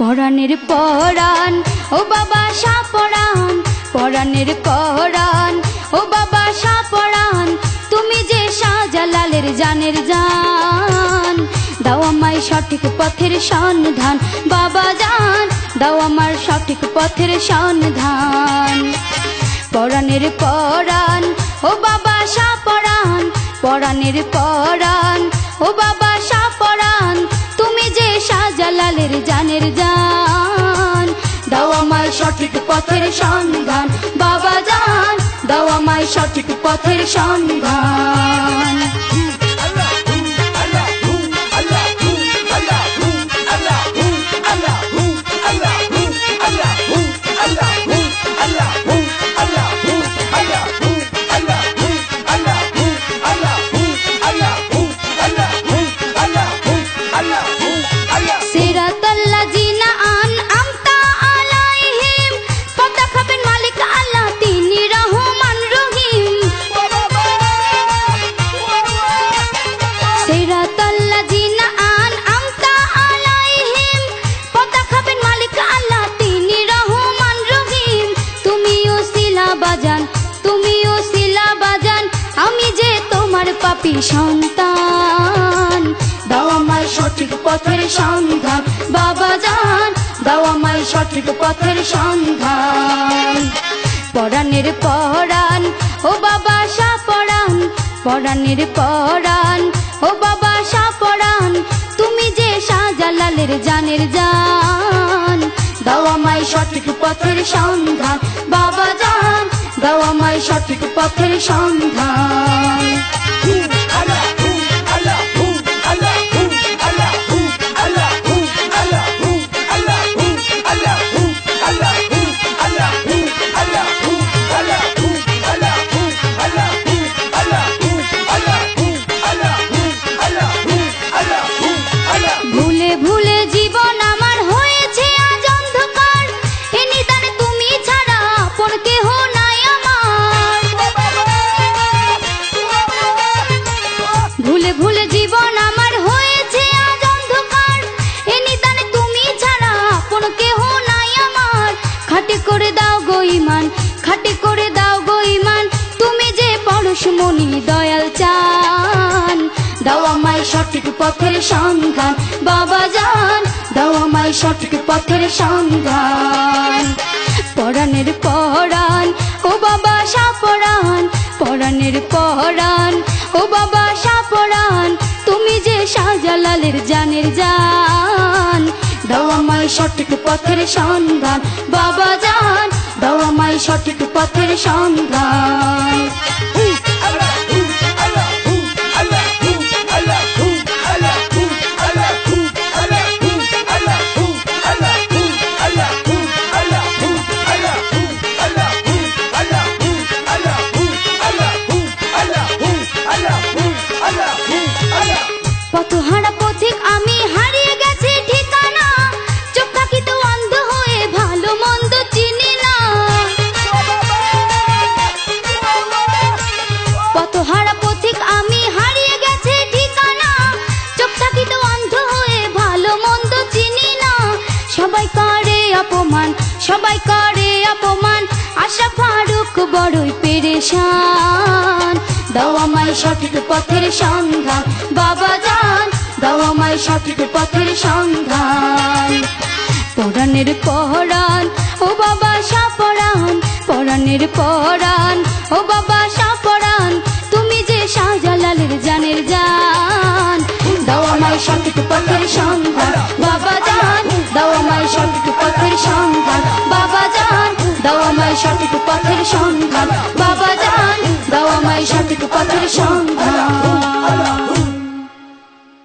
পরাণের পরাণ ও বাবা সাপরাণ, পরাণের পরাণ ও বাবা সাপরাণ, তুমি যে শাহজালালের জানের জান। দাও আমায় সঠিক পথের সন্ধান বাবা জান, দাও আমার সঠিক পথের সন্ধান। পরাণের পরাণ ও বাবা সাপরাণ, পরাণের পরাণ ও বাবা সাপরাণ, তুমি যে শাহজালালের জানের জান। দাও আমায় সঠিক পথের সন্ধান বাবা জান, দাও আমায় সঠিক পথের সন্ধান। পাপী সন্তান, দাও আমায় সঠিক পথের সন্ধান বাবা জান, দাও আমায় সঠিক পথের সন্ধান। পরাণের পরাণ ও বাবা সাপরাণ, পরাণের পরাণ ও বাবা সাপরাণ, তুমি যে শাহজালালের জানের জান। দাও আমায় সঠিক পথের সন্ধান বাবা জান, দাও আমায় সঠিক পথের সন্ধান। ভুলে ভুলে জীবন আমার হয়েছে আজ অন্ধকার, এ নিদান তুমি ছাড়া আপন কেহ নাই আমার। ভুলে ভুলে জীবন আমার হয়েছে আজ অন্ধকার, এ নিদান তুমি ছাড়া আপন কেহ নাই আমার। খাঁটি করে দাও গো ঈমান, খাঁটি করে দাও গো ঈমান, তুমি যে পরশমণি দয়াল চান। দাও আমায় সঠিক পথের সন্ধান বাবা জান, দাও আমায় সঠিক পথের সন্ধান। পরাণের পরাণ ও বাবা সাপরাণ, পরাণের পরাণ ও বাবা সাপরাণ, তুমি যে শাহজালালের জানের জান। দাও আমায় সঠিক পথের সন্ধান বাবা জান, দাও আমায় সঠিক পথের সন্ধান। পথহারা পথিক আমি হারিয়ে গেছি ঠিকানা, চোখ থাকিত অন্ধ হয়ে ভালো মন্দ চিনি না। পথহারা পথিক আমি হারিয়ে গেছি ঠিকানা, চোখ থাকিত অন্ধ হয়ে ভালো মন্দ চিনি না। সবাই করে অপমান, সবাই করে অপমান, আশা ফারুক বড়ই পেরেশান। দাও আমায় সঠিক পথের সন্ধান বাবা জান, দাও আমায় সঠিক পথের সন্ধান। পরাণের পরাণ ও বাবা সাপরাণ, পরাণের পরাণ ও বাবা সাপরাণ, তুমি যে শাহজালালের জানের জান। দাও আমায় সঠিক পথের সন্ধান বাবা জান, দাও আমায় সঠিক পথের সন্ধান বাবা জান, দাও আমায় সঠিক পথের সন্ধান বাবা জান, দাও আমায় সঠিক পথের সন্ধান।